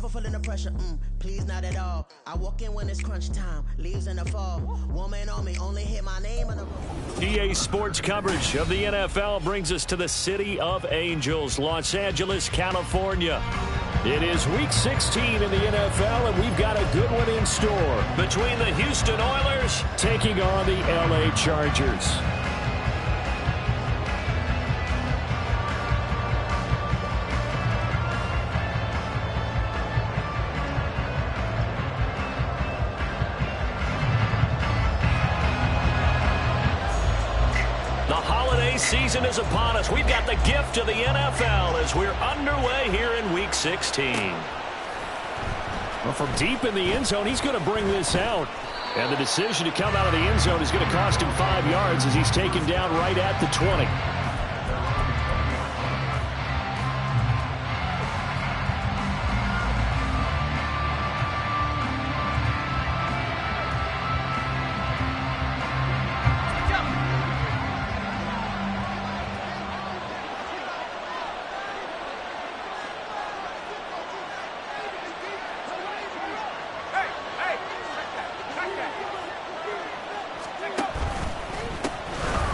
Never feeling the pressure, please not at all. I walk in when it's crunch time, leaves in the fall. Woman on me, only hit my name on the... EA Sports coverage of the NFL brings us to the City of Angels, Los Angeles, California. It is Week 16 in the NFL, and we've got a good one in store between the Houston Oilers taking on the LA Chargers. Season is upon us. We've got the gift of the NFL as we're underway here in Week 16. Well, from deep in the end zone, he's going to bring this out. And the decision to come out of the end zone is going to cost him 5 yards as he's taken down right at the 20.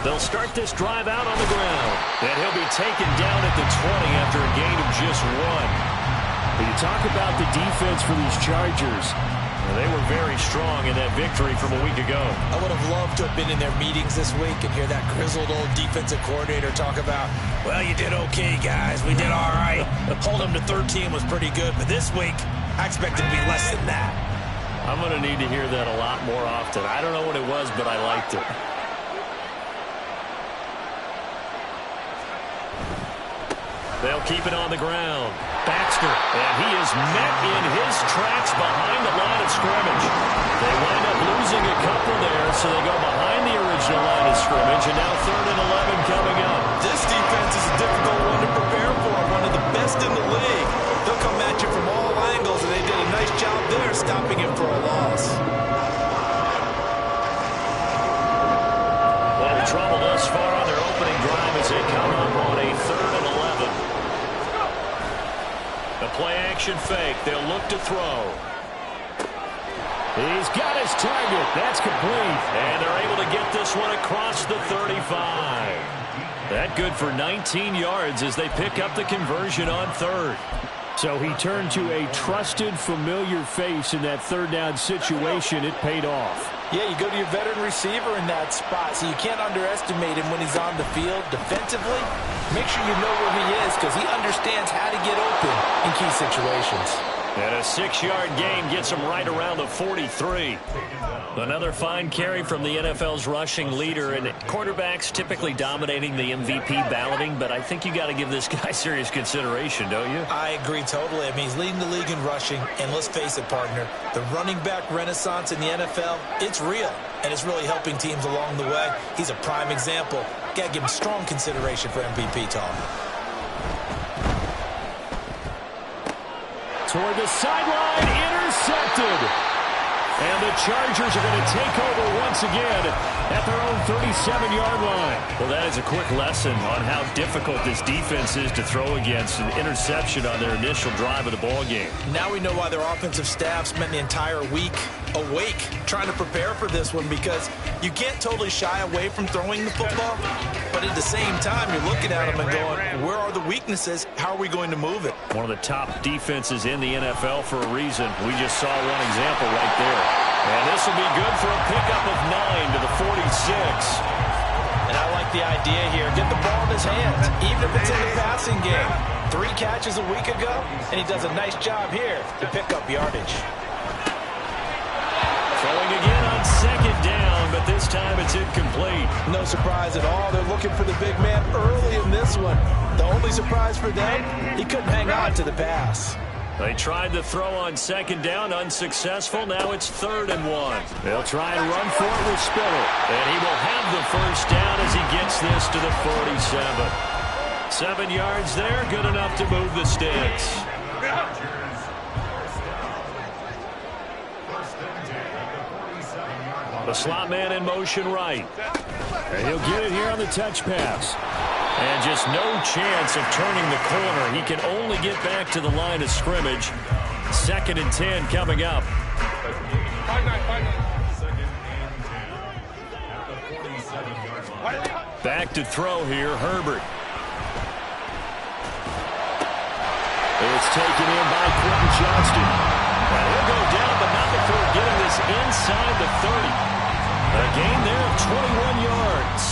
They'll start this drive out on the ground. And he'll be taken down at the 20 after a gain of just 1. When you talk about the defense for these Chargers, they were very strong in that victory from a week ago. I would have loved to have been in their meetings this week and hear that grizzled old defensive coordinator talk about, well, you did okay, guys. We did all right. Hold them to 13 was pretty good. But this week, I expected to be less than that. I'm going to need to hear that a lot more often. I don't know what it was, but I liked it. They'll keep it on the ground. Baxter, and he is met in his tracks behind the line of scrimmage. They wind up losing a couple there, so they go behind the original line of scrimmage, and now 3rd and 11 coming up. This defense is a difficult one to prepare for, one of the best in the league. They'll come at you from all angles, and they did a nice job there stopping him for a loss. Little trouble thus far on their opening drive as they come up on a 3rd and 11. The play-action fake. They'll look to throw. He's got his target. That's complete. And they're able to get this one across the 35. That good for 19 yards as they pick up the conversion on 3rd. So he turned to a trusted, familiar face in that 3rd down situation. It paid off. Yeah, you go to your veteran receiver in that spot, so you can't underestimate him when he's on the field. Defensively, make sure you know where he is because he understands how to get open in key situations. And a 6-yard gain gets him right around the 43. Another fine carry from the NFL's rushing leader, and quarterbacks typically dominating the MVP balloting, but I think you got to give this guy serious consideration, don't you? I agree totally. I mean, he's leading the league in rushing, and let's face it, partner, the running back renaissance in the NFL, it's real, and it's really helping teams along the way. He's a prime example. Got to give him strong consideration for MVP talk. Toward the sideline, intercepted. And the Chargers are going to take over once again at their own 37-yard line. Well, that is a quick lesson on how difficult this defense is to throw against. An interception on their initial drive of the ball game. Now we know why their offensive staff spent the entire week awake trying to prepare for this one, because you can't totally shy away from throwing the football, but at the same time you're looking at them and going, where are the weaknesses? How are we going to move it? One of the top defenses in the NFL for a reason. We just saw one example right there. And this will be good for a pickup of 9 to the 46. And I like the idea here. Get the ball in his hands, even if it's in the passing game. 3 catches a week ago, and he does a nice job here to pick up yardage. Throwing again on 2nd down, but this time it's incomplete. No surprise at all. They're looking for the big man early in this one. The only surprise for them, he couldn't hang on to the pass. They tried to throw on 2nd down, unsuccessful. Now it's 3rd and 1. They'll try and run for it with Spiller. And he will have the 1st down as he gets this to the 47. 7 yards there, good enough to move the sticks. The slot man in motion right. And he'll get it here on the touch pass. And just no chance of turning the corner. He can only get back to the line of scrimmage. 2nd and 10 coming up. Back to throw here, Herbert. It's taken in by Quentin Johnston. Now he'll go down, but not before getting this inside the 30. A gain there of 21 yards.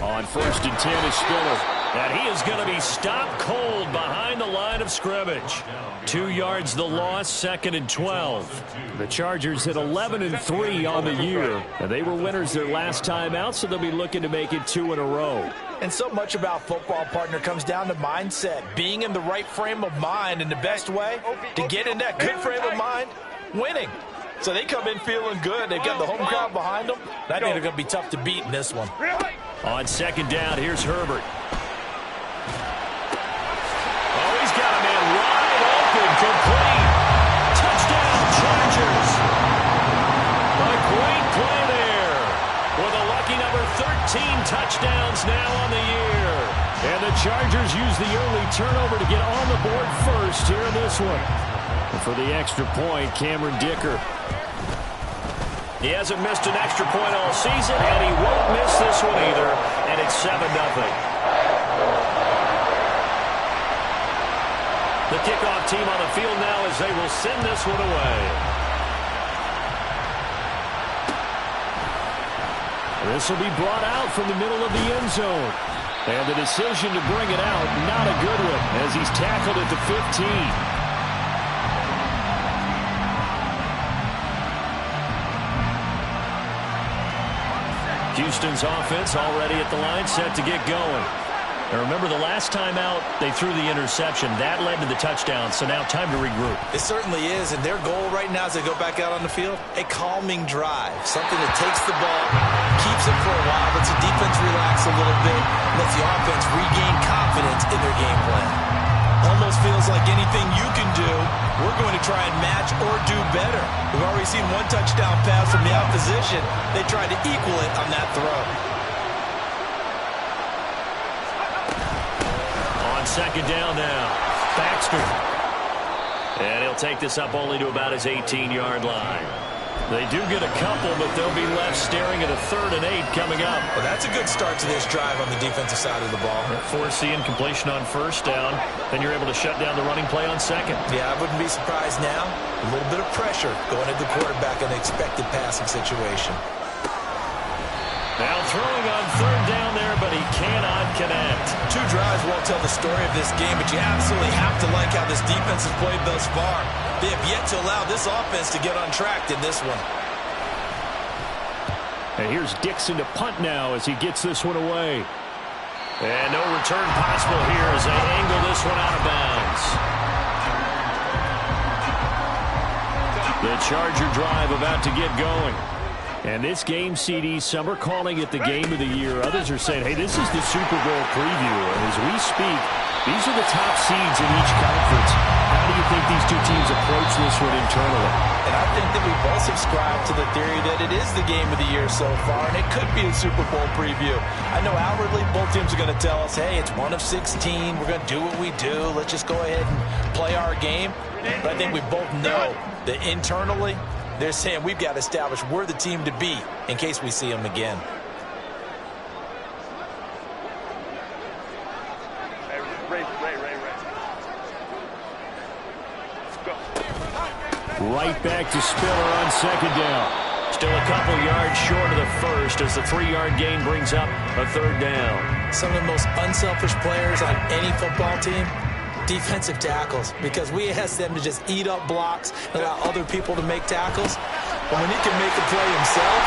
On 1st and 10 is Spiller. And he is going to be stopped cold behind the line of scrimmage. 2 yards the loss, 2nd and 12. The Chargers hit 11-3 on the year. And they were winners their last time out, so they'll be looking to make it 2 in a row. And so much about football, partner, comes down to mindset. Being in the right frame of mind, and the best way to get in that good frame of mind, winning. So they come in feeling good. They've got the home crowd behind them. I think they're going to be tough to beat in this one. On 2nd down, here's Herbert. Oh, he's got a man wide open, complete. Touchdown, Chargers. A great play there. With a lucky number 13 touchdowns now on the year. And the Chargers use the early turnover to get on the board first here in this one. And for the extra point, Cameron Dicker. He hasn't missed an extra point all season, and he won't miss this one either. And it's 7-0. The kickoff team on the field now as they will send this one away. This will be brought out from the middle of the end zone. And the decision to bring it out, not a good one, as he's tackled at the 15. Houston's offense already at the line, set to get going. And remember, the last time out, they threw the interception. That led to the touchdown, so now time to regroup. It certainly is, and their goal right now as they go back out on the field, a calming drive. Something that takes the ball, keeps it for a while, lets the defense relax a little bit, lets the offense regain confidence in their game plan. Almost feels like anything you can do, we're going to try and match or do better. We've already seen one touchdown pass from the opposition. They tried to equal it on that throw. On 2nd down now, Baxter. And he'll take this up only to about his 18-yard line. They do get a couple, but they'll be left staring at a 3rd and 8 coming up. Well, that's a good start to this drive on the defensive side of the ball. Force the incompletion on 1st down. Then you're able to shut down the running play on 2nd. Yeah, I wouldn't be surprised now. A little bit of pressure going at the quarterback in an expected passing situation. Now throwing on 3rd down there, but he cannot connect. 2 drives won't tell the story of this game, but you absolutely have to like how this defense has played thus far. They have yet to allow this offense to get untracked in this one. And here's Dixon to punt now as he gets this one away. And no return possible here as they angle this one out of bounds. The Charger drive about to get going. And this game, CD, some are calling it the game of the year. Others are saying, hey, this is the Super Bowl preview. And as we speak, these are the top seeds in each conference. How do you think these two teams approach this one internally? And I think that we both subscribe to the theory that it is the game of the year so far, and it could be a Super Bowl preview. I know outwardly both teams are going to tell us, hey, it's 1 of 16. We're going to do what we do. Let's just go ahead and play our game. But I think we both know that internally, they're saying we've got to establish we're the team to beat in case we see them again. Right back to Spiller on 2nd down. Still a couple yards short of the 1st as the 3-yard gain brings up a 3rd down. Some of the most unselfish players on any football team, defensive tackles, because we ask them to just eat up blocks and allow other people to make tackles. But when he can make a play himself,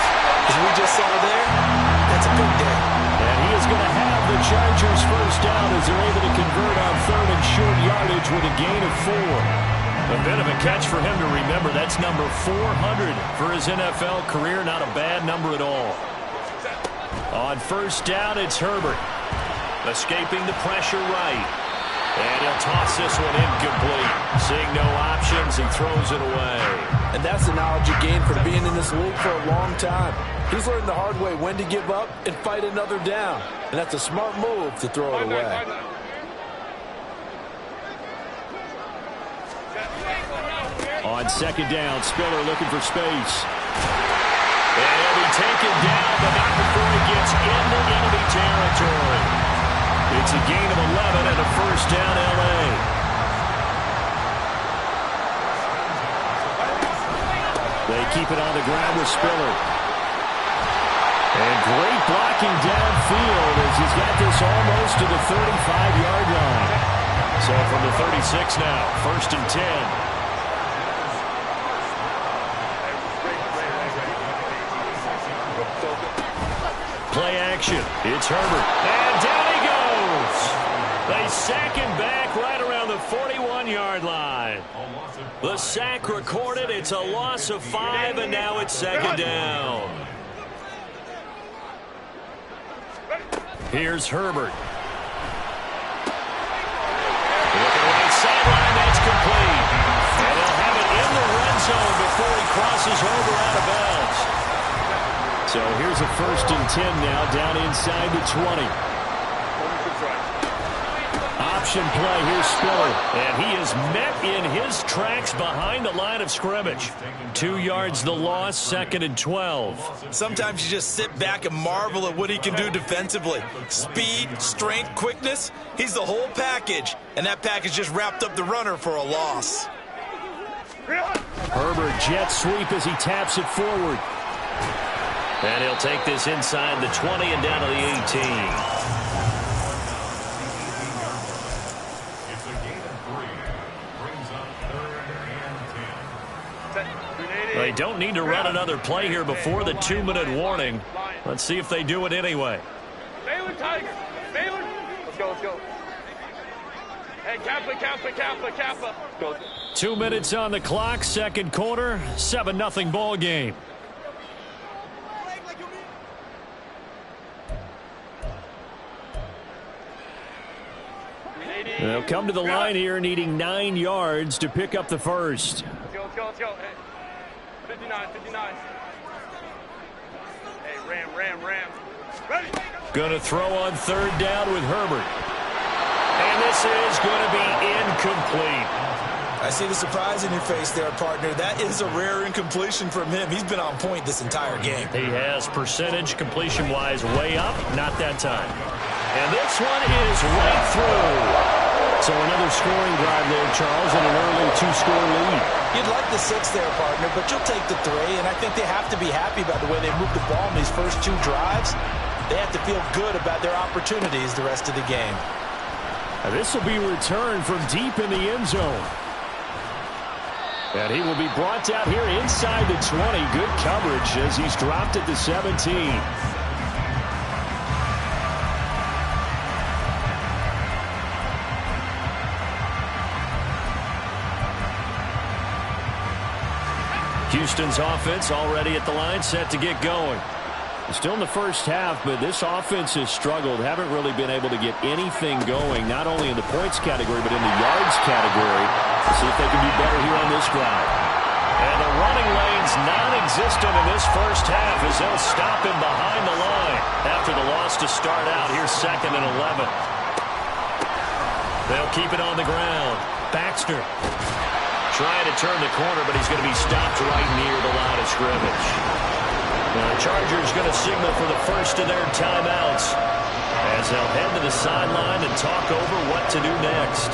as we just saw there, that's a big day. And he is going to have the Chargers 1st down as they're able to convert on 3rd and short yardage with a gain of 4. A bit of a catch for him to remember. That's number 400 for his NFL career. Not a bad number at all. On 1st down, it's Herbert. Escaping the pressure right. And he'll toss this one incomplete. Seeing no options and throws it away. And that's the knowledge you gain from being in this league for a long time. He's learned the hard way when to give up and fight another down. And that's a smart move to throw it away. On second down, Spiller looking for space. And he'll be taken down, but not before he gets into enemy territory. It's a gain of 11 and a first down, L.A. They keep it on the ground with Spiller. And great blocking downfield as he's got this almost to the 35-yard line. So from the 36 now, first and 10. Play action. It's Herbert. And down he goes. They sack him back right around the 41-yard line. The sack recorded. It's a loss of 5, and now it's second down. Here's Herbert. Looking right sideline, that's complete. And they'll have it in the red zone before he crosses over out of bounds. So here's a first and 10 now, down inside the 20. Option play, here's Spiller. And he is met in his tracks behind the line of scrimmage. 2 yards the loss, second and 12. Sometimes you just sit back and marvel at what he can do defensively. Speed, strength, quickness, he's the whole package. And that package just wrapped up the runner for a loss. Herbert jet sweep as he taps it forward. And he'll take this inside the 20 and down to the 18. They don't need to run another play here before the 2-minute warning. Let's see if they do it anyway. Baylor Tigers. Baylor. Let's go, let's go. Hey, Kappa. Go. 2 minutes on the clock, second quarter, 7-0 ball game. They'll come to the line here needing 9 yards to pick up the first. Let's go. Hey. 59. Hey, Ram. Ready. Gonna throw on third down with Herbert. And this is going to be incomplete. I see the surprise in your face there, partner. That is a rare incompletion from him. He's been on point this entire game. He has percentage completion-wise way up, not that time. And this one is right through. So another scoring drive there, Charles, and an early 2-score lead. You'd like the 6 there, partner, but you'll take the 3, and I think they have to be happy about the way they moved the ball in these first 2 drives. They have to feel good about their opportunities the rest of the game. And this will be returned from deep in the end zone. And he will be brought down here inside the 20. Good coverage as he's dropped at the 17. Houston's offense already at the line, set to get going. Still in the first half, but this offense has struggled. Haven't really been able to get anything going, not only in the points category, but in the yards category. See if they can do better here on this drive. And the running lane's non-existent in this first half as they'll stop him behind the line after the loss to start out. Here's second and 11. They'll keep it on the ground. Baxter trying to turn the corner, but he's going to be stopped right near the line of scrimmage. Now the Chargers going to signal for the first of their timeouts as they'll head to the sideline and talk over what to do next.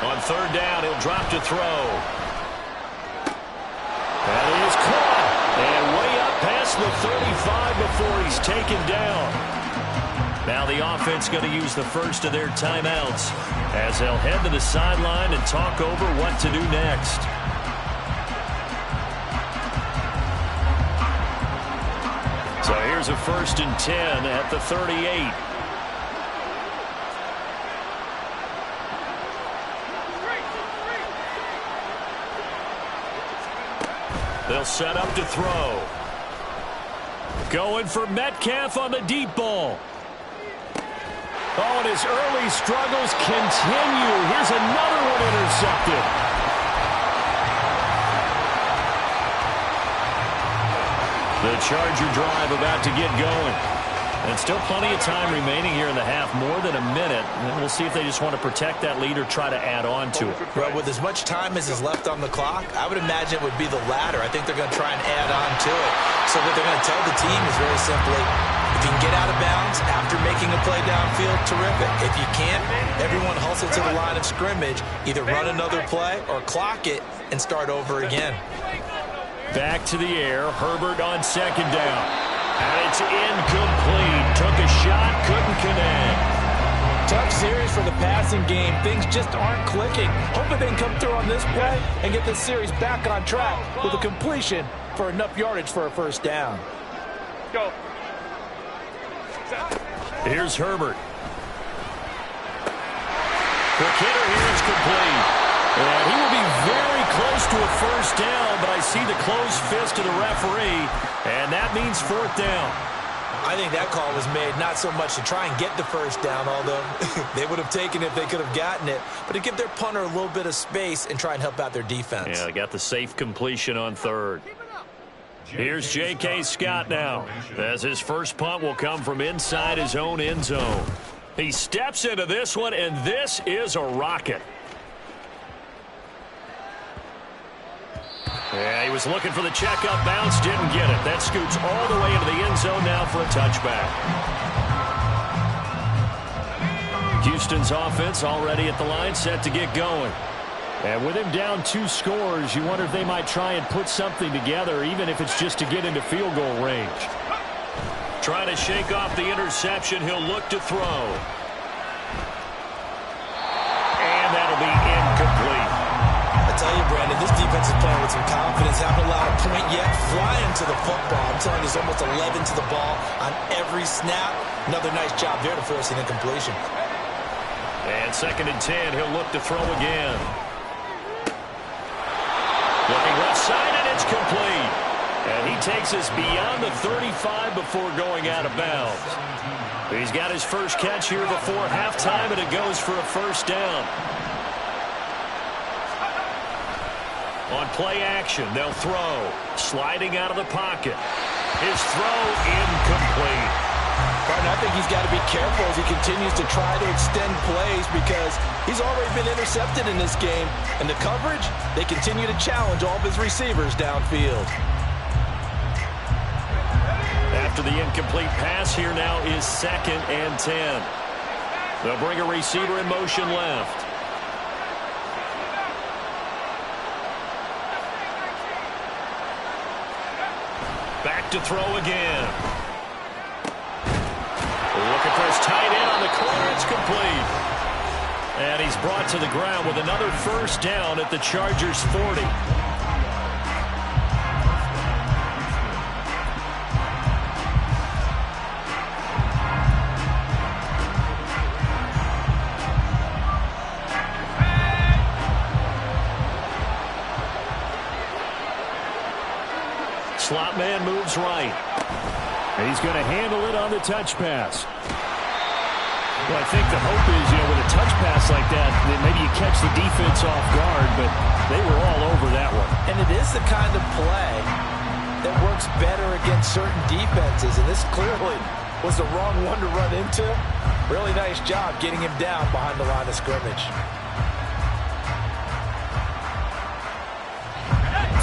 On third down, he'll drop to throw. That is caught. And way up past the 35 before he's taken down. Now the offense going to use the first of their timeouts as they'll head to the sideline and talk over what to do next. So here's a first and 10 at the 38. They'll set up to throw. Going for Metcalf on the deep ball. Oh, and his early struggles continue. Here's another one intercepted. The Charger drive about to get going. And still plenty of time remaining here in the half, more than a minute. And we'll see if they just want to protect that lead or try to add on to it. Well, with as much time as is left on the clock, I would imagine it would be the latter. I think they're going to try and add on to it. So what they're going to tell the team is very simply, if you can get out of bounds after making a play downfield, terrific. If you can't, everyone hustle to the line of scrimmage, either run another play or clock it and start over again. Back to the air, Herbert on second down. And it's incomplete. Took a shot, couldn't connect. Tough series for the passing game. Things just aren't clicking. Hoping they can come through on this play and get this series back on track with a completion for enough yardage for a first down. Go. Here's Herbert. Quick hitter here is complete. And he will be very close to a first down, but I see the closed fist of the referee, and that means fourth down. I think that call was made not so much to try and get the first down, although they would have taken it if they could have gotten it, but to give their punter a little bit of space and try and help out their defense. Yeah, they got the safe completion on third. Here's J.K. Scott now, as his first punt will come from inside his own end zone. He steps into this one, and this is a rocket. Yeah, he was looking for the checkup bounce, didn't get it. That scoots all the way into the end zone now for a touchback. Houston's offense already at the line, set to get going. And with him down 2 scores, you wonder if they might try and put something together, even if it's just to get into field goal range. Trying to shake off the interception, he'll look to throw. And that'll be incomplete. I tell you, Brandon, this defense is playing with some confidence. Haven't allowed a point yet. Flying to the football. I'm telling you, there's almost 11 to the ball on every snap. Another nice job there to force an incompletion. And 2nd and 10, he'll look to throw again. Looking left side, and it's complete. And he takes us beyond the 35 before going out of bounds. He's got his first catch here before halftime, and it goes for a first down. On play action, they'll throw. Sliding out of the pocket. His throw incomplete. Martin, I think he's got to be careful as he continues to try to extend plays because he's already been intercepted in this game. And the coverage, they continue to challenge all of his receivers downfield. After the incomplete pass, here now is 2nd and 10. They'll bring a receiver in motion left. Back to throw again. Looking for his tight end on the corner. It's complete. And he's brought to the ground with another first down at the Chargers' 40. Slot man moves right. He's going to handle it on the touch pass. Well, I think the hope is, with a touch pass like that maybe you catch the defense off guard, but they were all over that one. And it is the kind of play that works better against certain defenses, and this clearly was the wrong one to run into. Really nice job getting him down behind the line of scrimmage.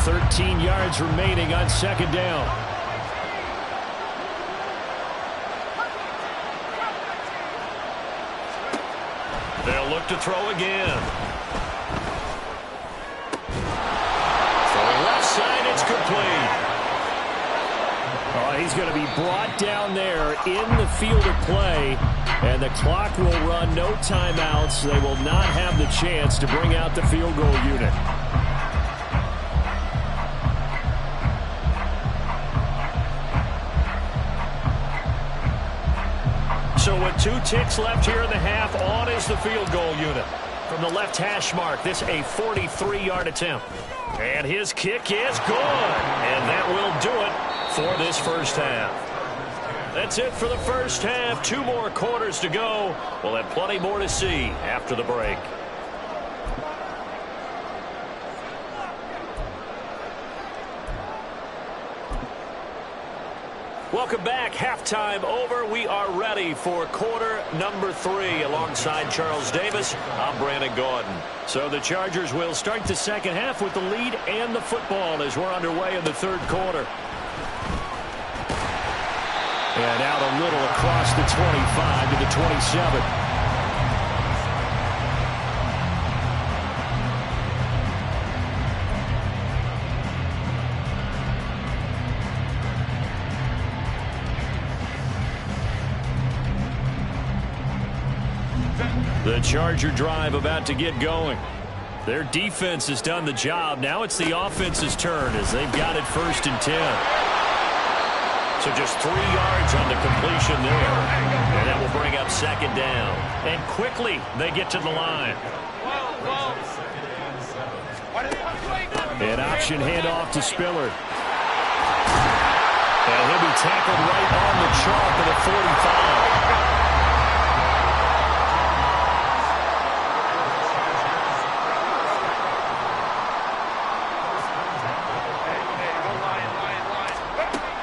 13 yards remaining on 2nd down. They'll look to throw again. Throwing left side, it's complete. Oh, he's going to be brought down there in the field of play, and the clock will run, no timeouts. They will not have the chance to bring out the field goal unit. So with 2 ticks left here in the half, on is the field goal unit. From the left hash mark, this a 43-yard attempt. And his kick is good. And that will do it for this first half. That's it for the first half. 2 more quarters to go. We'll have plenty more to see after the break. Welcome back. Halftime over. We are ready for quarter number 3. Alongside Charles Davis, I'm Brandon Gordon. So the Chargers will start the second half with the lead and the football as we're underway in the third quarter. And out a little across the 25 to the 27. The Charger drive about to get going. Their defense has done the job. Now it's the offense's turn as they've got it 1st and 10. So just 3 yards on the completion there. And that will bring up 2nd down. And quickly they get to the line. An option handoff to Spiller. And he'll be tackled right on the chalk at the 45.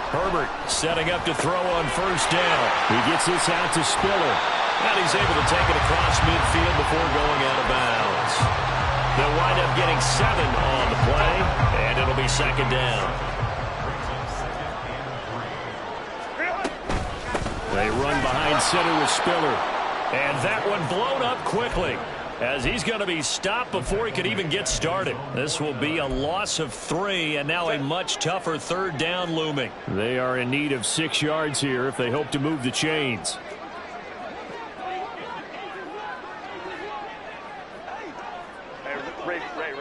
Herbert setting up to throw on 1st down. He gets this out to Spiller. And he's able to take it across midfield before going out of bounds. They'll wind up getting 7 on the play, and it'll be 2nd down. They run behind center with Spiller. And that one blown up quickly, as he's going to be stopped before he could even get started. This will be a loss of 3, and now a much tougher 3rd down looming. They are in need of 6 yards here if they hope to move the chains. Ray. Hey,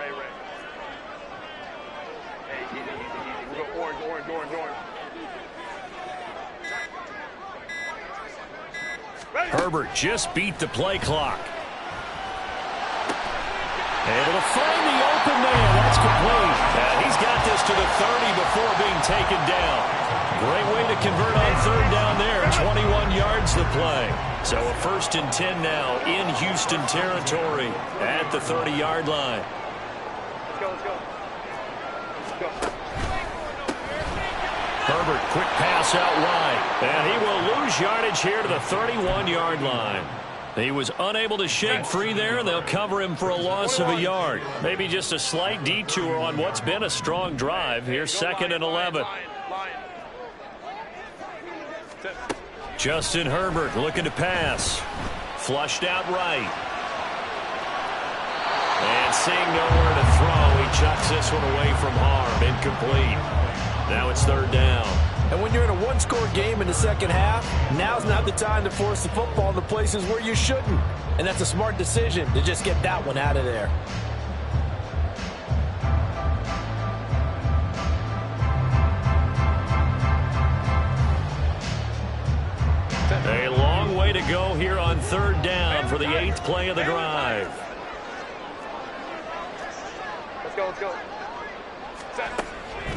easy. We go orange. Herbert just beat the play clock. Able to find the open man. That's complete. And he's got this to the 30 before being taken down. Great way to convert on 3rd down there. 21 yards the play. So a 1st and 10 now in Houston territory at the 30-yard line. Let's go. Herbert, quick pass out wide. And he will lose yardage here to the 31-yard line. He was unable to shake free there, and they'll cover him for a loss of a yard. Maybe just a slight detour on what's been a strong drive. Here's 2nd and 11. Justin Herbert looking to pass. Flushed out right. And seeing nowhere to throw, he chucks this one away from harm. Incomplete. Now it's 3rd down. And when you're in a one-score game in the second half, now's not the time to force the football in the places where you shouldn't. And that's a smart decision to just get that one out of there. A long way to go here on 3rd down for the 8th play of the drive. Let's go.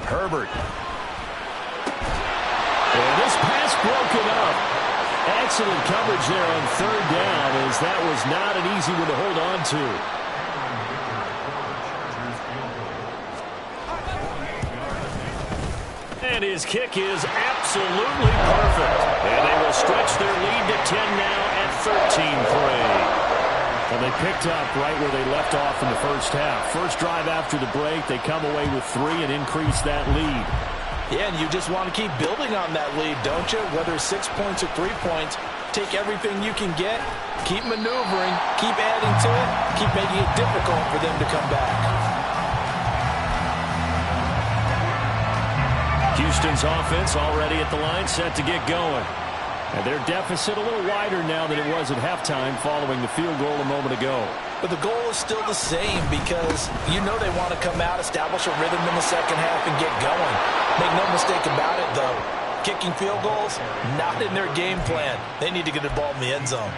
Herbert. And this pass broken up. Excellent coverage there on 3rd down, as that was not an easy one to hold on to. And his kick is absolutely perfect. And they will stretch their lead to 10 now at 13-3. Well, they picked up right where they left off in the first half. First drive after the break, they come away with 3 and increase that lead. Yeah, and you just want to keep building on that lead, don't you? Whether it's 6 points or 3 points, take everything you can get, keep maneuvering, keep adding to it, keep making it difficult for them to come back. Houston's offense already at the line, set to get going. And their deficit a little wider now than it was at halftime following the field goal a moment ago. But the goal is still the same, because you know they want to come out, establish a rhythm in the second half, and get going. Make no mistake about it, though. Kicking field goals, not in their game plan. They need to get the ball in the end zone.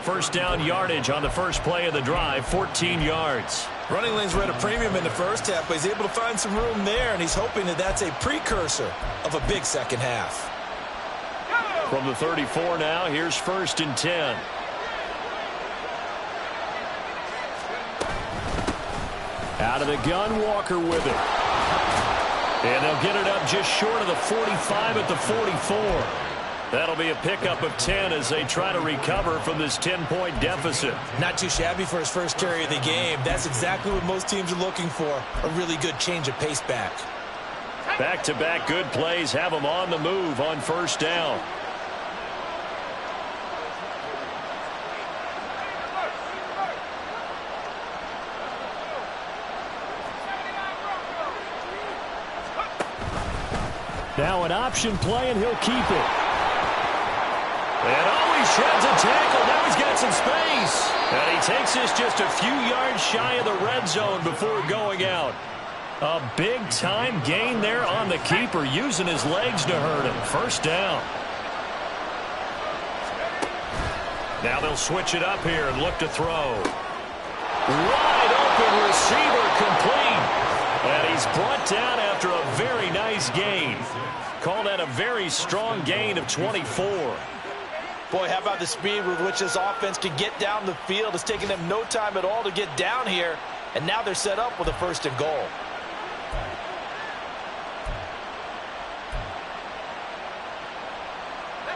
1st down yardage on the first play of the drive, 14 yards. Running lanes were at a premium in the first half, but he's able to find some room there, and he's hoping that that's a precursor of a big second half. From the 34 now, here's 1st and 10. Out of the gun, Walker with it. And they'll get it up just short of the 45 at the 44. That'll be a pickup of 10 as they try to recover from this 10-point deficit. Not too shabby for his first carry of the game. That's exactly what most teams are looking for, a really good change of pace back. Back-to-back good plays have them on the move on first down. Now an option play, and he'll keep it. And he shreds a tackle. Now he's got some space. And he takes this just a few yards shy of the red zone before going out. A big-time gain there on the keeper, using his legs to hurt him. First down. Now they'll switch it up here and look to throw. Wide open receiver, complete. And he's brought down after a very nice gain. Call that a very strong gain of 24. Boy, how about the speed with which this offense can get down the field? It's taken them no time at all to get down here, and now they're set up with a first and goal.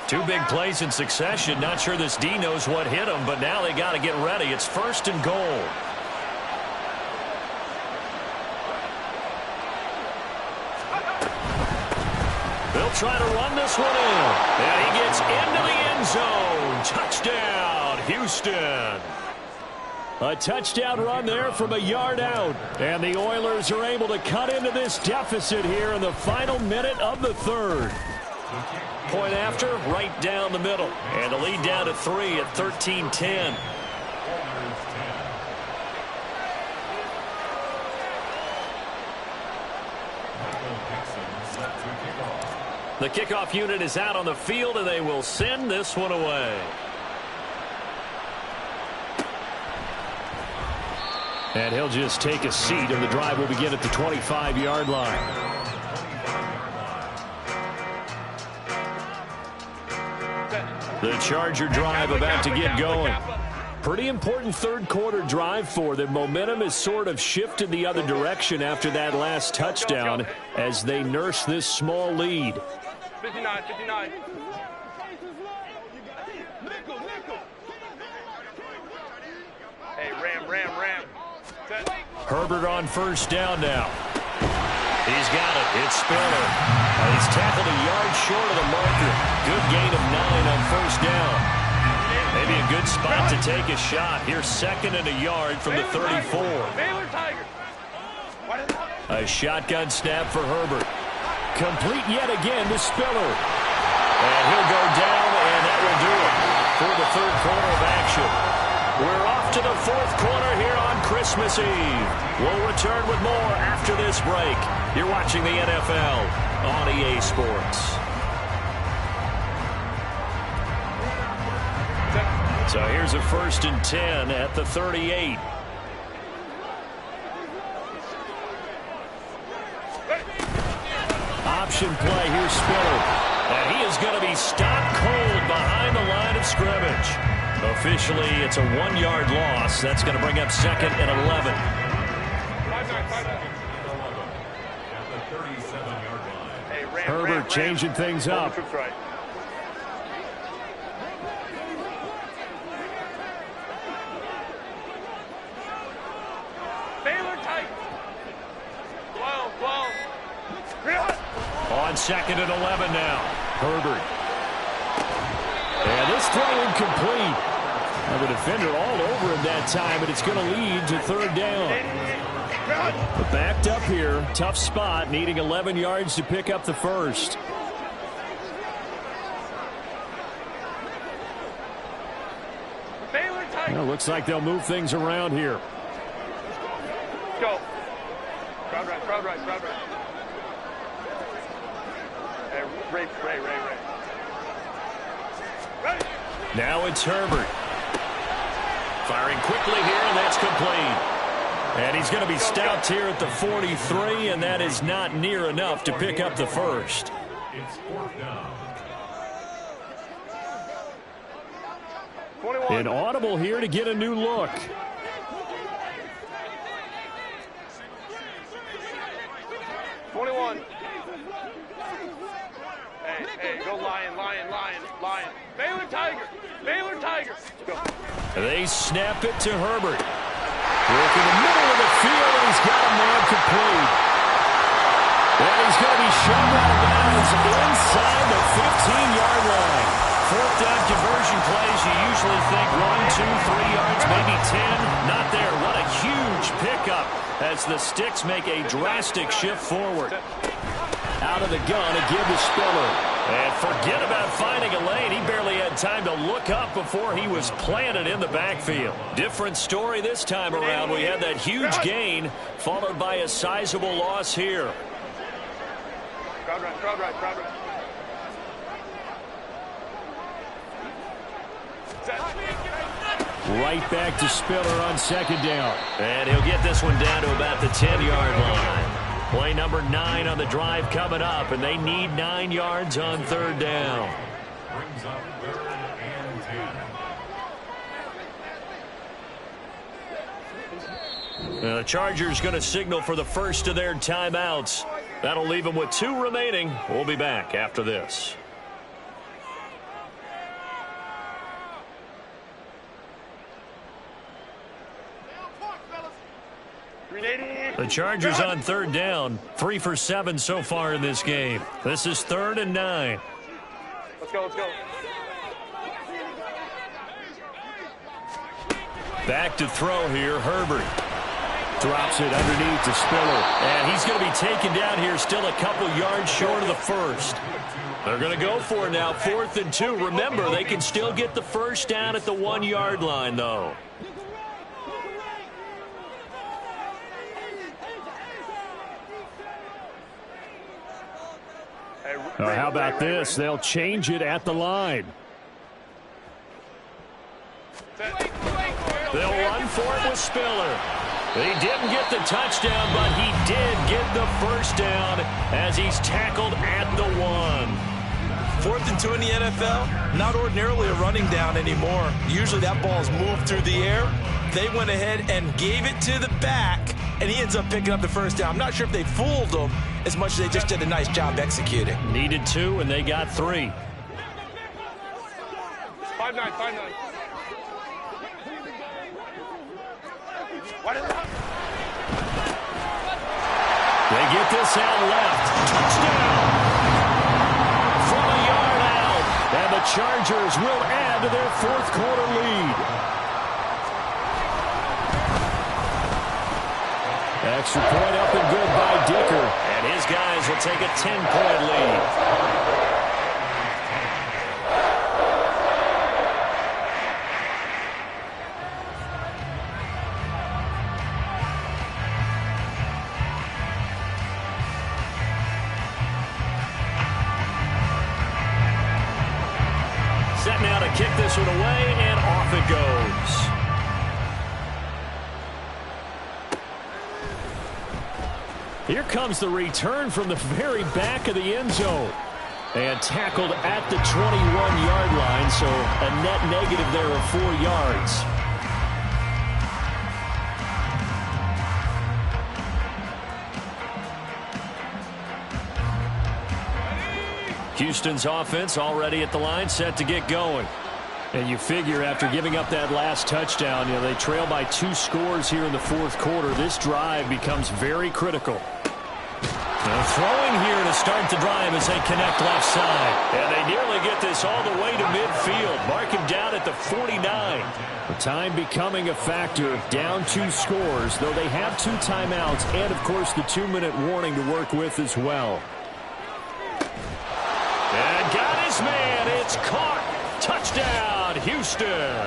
Two big plays in succession. Not sure this D knows what hit him, but now they got to get ready. It's first and goal. They'll try to run this one in. And he gets into the end zone. Touchdown, Houston. A touchdown run there from a yard out. And the Oilers are able to cut into this deficit here in the final minute of the third. Point after, right down the middle. And the lead down to 3 at 13-10. The kickoff unit is out on the field, and they will send this one away. And he'll just take a seat, and the drive will begin at the 25-yard line. The Charger drive about to get going. Pretty important third-quarter drive for them. Momentum has sort of shifted the other direction after that last touchdown as they nurse this small lead. 59, 59. Hey, ram. Set. Herbert on first down now. He's got it. It's Spiller. He's tackled a yard short of the marker. Good gain of 9 on first down. Maybe a good spot to take a shot. Here's second and a yard from the 34. A shotgun snap for Herbert. Complete yet again to Spiller. And he'll go down, and that will do it for the third quarter of action. We're off to the fourth quarter here on Christmas Eve. We'll return with more after this break. You're watching the NFL on EA Sports. So here's a 1st and 10 at the 38. Option play, here's Spiller. And he is going to be stopped cold behind the line of scrimmage. Officially, it's a 1-yard loss. That's going to bring up second and 11. Herbert changing things up. On second and 11 now. Herbert. And this throw incomplete. Now the defender all over him that time, but it's going to lead to third down. But backed up here. Tough spot, needing 11 yards to pick up the first. Well, looks like they'll move things around here. Go. Crowd right. Ray. Now it's Herbert. Firing quickly here, and that's complete. And he's going to be stopped here at the 43, and that is not near enough to pick up the first. An audible here to get a new look. Hey, go lion. Baylor Tiger. Go. They snap it to Herbert. Work in the middle of the field, and he's got a man complete. And he's going to be shoved out of bounds inside the 15-yard line. Fourth down conversion plays, you usually think 1, 2, 3 yards, maybe 10. Not there. What a huge pickup as the Sticks make a drastic shift forward. Out of the gun, a give to Spiller. And forget about finding a lane. He barely had time to look up before he was planted in the backfield. Different story this time around. We had that huge gain followed by a sizable loss here. Crowd right. Right back to Spiller on second down. And he'll get this one down to about the 10-yard line. Play number 9 on the drive coming up, and they need 9 yards on third down. Brings up 3rd and 10. The Chargers going to signal for the first of their timeouts. That'll leave them with 2 remaining. We'll be back after this. The Chargers on third down, 3 for 7 so far in this game. This is 3rd and 9. Let's go. Back to throw here, Herbert. Drops it underneath to Spiller. And he's going to be taken down here, still a couple yards short of the first. They're going to go for it now, 4th and 2. Remember, they can still get the first down at the 1-yard line, though. How about this? They'll change it at the line. They'll run for it with Spiller. He didn't get the touchdown, but he did get the first down as he's tackled at the 1. 4th and 2 in the NFL, not ordinarily a running down anymore. Usually that ball's moved through the air. They went ahead and gave it to the back, and he ends up picking up the first down. I'm not sure if they fooled him as much as they just did a nice job executing. Needed 2, and they got 3. 5-9. They get this out left. Touchdown! From a yard out. And the Chargers will add to their 4th quarter lead. Extra point up and good by Dicker. And his guys will take a 10-point lead. Set now to kick this one away, and off it goes. Here comes the return from the very back of the end zone. And tackled at the 21-yard line, so a net negative there of 4 yards. Houston's offense already at the line, set to get going. And you figure after giving up that last touchdown, they trail by 2 scores here in the 4th quarter. This drive becomes very critical. Now throwing here to start the drive as they connect left side. And they nearly get this all the way to midfield. Mark him down at the 49. The time becoming a factor. Down 2 scores, though they have 2 timeouts and, of course, the 2-minute warning to work with as well. And got his man. It's caught. Touchdown, Houston.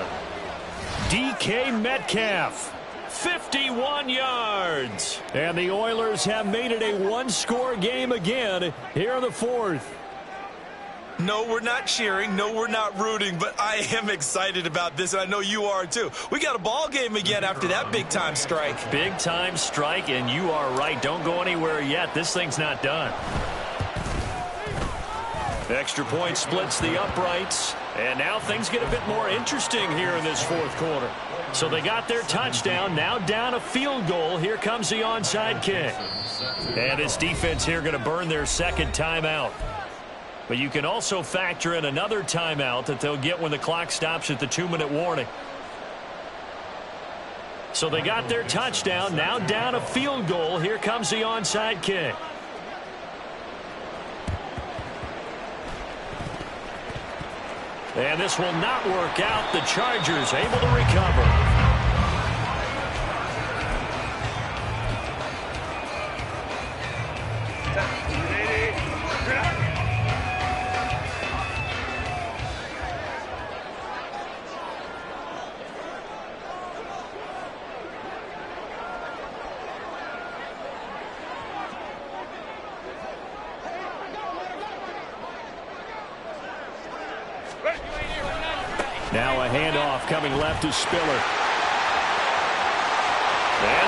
DK Metcalf. 51 yards. And the Oilers have made it a 1-score game again here in the 4th. No, we're not cheering. No, we're not rooting. But I am excited about this, and I know you are too. We got a ball game again after that big-time strike. Big-time strike, and you are right. Don't go anywhere yet. This thing's not done. Extra point splits the uprights. And now things get a bit more interesting here in this 4th quarter. So they got their touchdown. Now down a field goal. Here comes the onside kick. And this defense here going to burn their second timeout. But you can also factor in another timeout that they'll get when the clock stops at the 2-minute warning. So they got their touchdown. Now down a field goal. Here comes the onside kick. And this will not work out. The Chargers able to recover. Now a handoff coming left to Spiller. And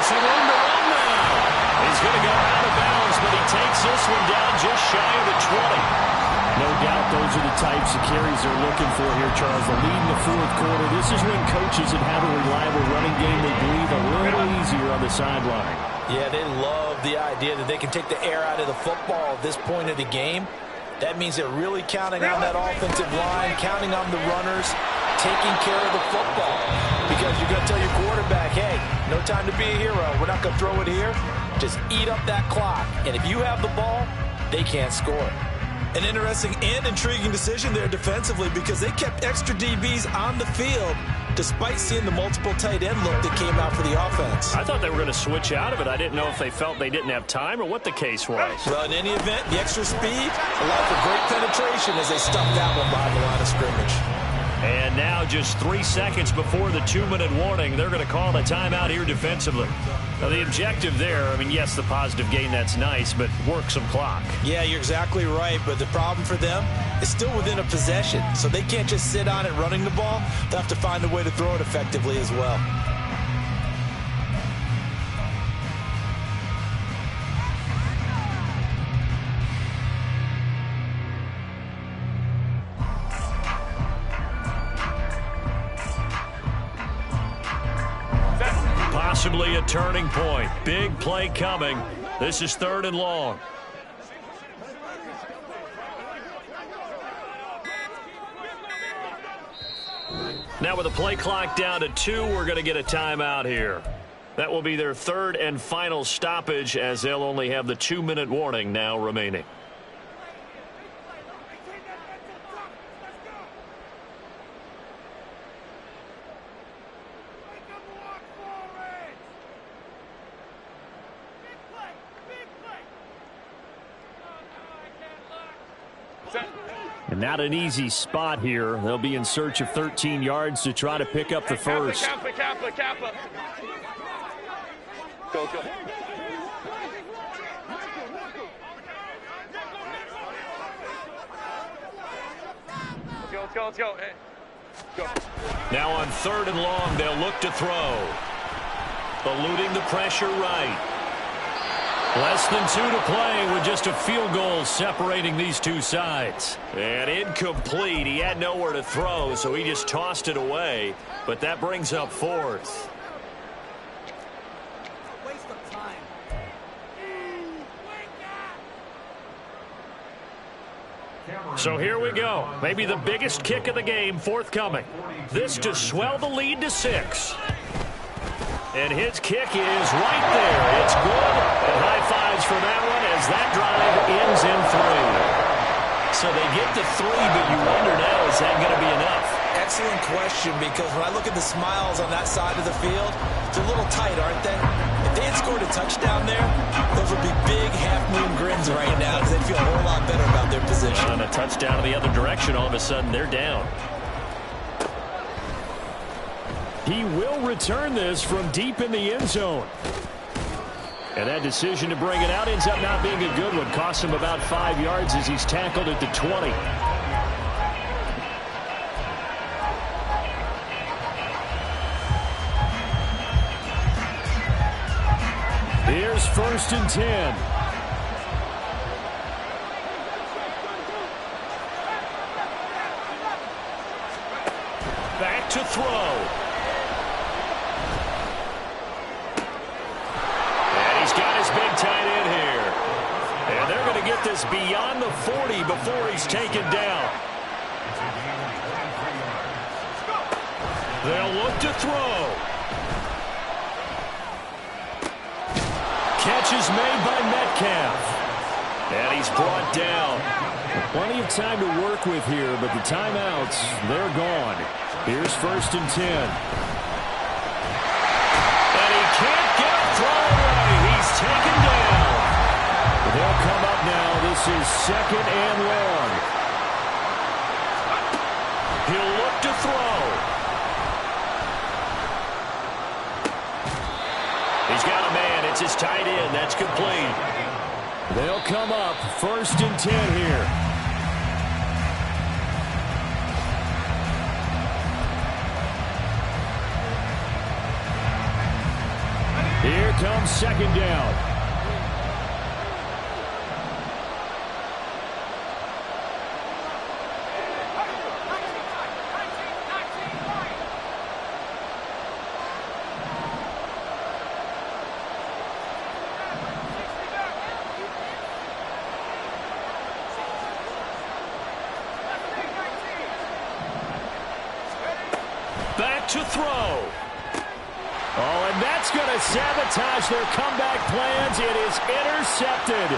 some room to run now. He's going to go out of bounds, but he takes this one down just shy of the 20. No doubt those are the types of carries they're looking for here, Charles. The lead in the fourth quarter. This is when coaches that have a reliable running game, they breathe a little easier on the sideline. Yeah, they love the idea that they can take the air out of the football at this point of the game. That means they're really counting on that offensive line, counting on the runners, taking care of the football. Because you're going to tell your quarterback, hey, no time to be a hero. We're not going to throw it here. Just eat up that clock. And if you have the ball, they can't score. An interesting and intriguing decision there defensively because they kept extra DBs on the field despite seeing the multiple tight end look that came out for the offense. I thought they were going to switch out of it. I didn't know if they felt they didn't have time or what the case was. Well, in any event, the extra speed allowed for great penetration as they stuffed that one behind the line of scrimmage. And now just 3 seconds before the 2-minute warning, they're going to call a timeout here defensively. Now the objective there, I mean, yes, the positive gain, that's nice, but work some clock. Yeah, you're exactly right, but the problem for them is still within a possession, so they can't just sit on it running the ball. They'll have to find a way to throw it effectively as well. Possibly a turning point. Big play coming. This is 3rd and long. Now with the play clock down to 2, we're going to get a timeout here. That will be their 3rd and final stoppage as they'll only have the 2-minute warning now remaining. And not an easy spot here. They'll be in search of 13 yards to try to pick up the first. Kappa. Go. Let's go. Hey. Go. Now on 3rd and long, they'll look to throw. Eluding the pressure right. Less than 2 to play with just a field goal separating these two sides. And incomplete. He had nowhere to throw, so he just tossed it away. But that brings up 4th. Waste of time. So here we go. Maybe the biggest kick of the game forthcoming. This to swell the lead to 6. And his kick is right there. It's good. And high fives for that one as that drive ends in 3. So they get to 3, but you wonder now, is that going to be enough? Excellent question, because when I look at the smiles on that side of the field, they're a little tight, aren't they? If they had scored a touchdown there, those would be big half-moon grins right now because they'd feel a whole lot better about their position. On a touchdown in the other direction, all of a sudden they're down. He will return this from deep in the end zone. And that decision to bring it out ends up not being a good one. Costs him about 5 yards as he's tackled at the 20. Here's 1st and 10. Back to throw. to get this beyond the 40 before he's taken down. They'll look to throw. Catch is made by Metcalf. And he's brought down. Plenty of time to work with here, but the timeouts, they're gone. Here's 1st and 10. And he can't get a throw away. He's taken down. They'll come up now. This is 2nd and long. He'll look to throw. He's got a man. It's his tight end. That's complete. They'll come up 1st and 10 here. Here comes 2nd down. Back to throw. Oh, and that's going to sabotage their comeback plans. It is intercepted.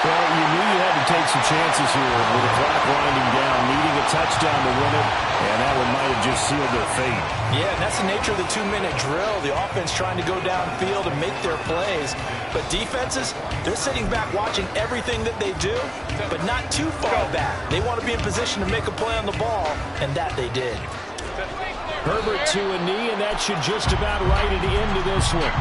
Well, you knew you had to take some chances here with the clock winding down, needing a touchdown to win it, and that one might have just sealed their fate. Yeah, and that's the nature of the 2-minute drill. The offense trying to go downfield and make their plays. But defenses, they're sitting back watching everything that they do, but not too far back. They want to be in position to make a play on the ball, and that they did. Herbert to a knee, and that should just about write it into this one.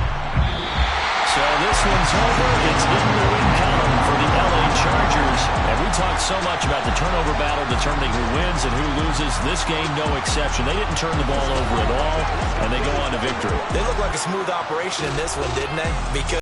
So this one's over. It's in the win column for the LA Chargers. And we talked so much about the turnover battle determining who wins and who loses. This game, no exception. They didn't turn the ball over at all, and they go on to victory. They look like a smooth operation in this one, didn't they? Because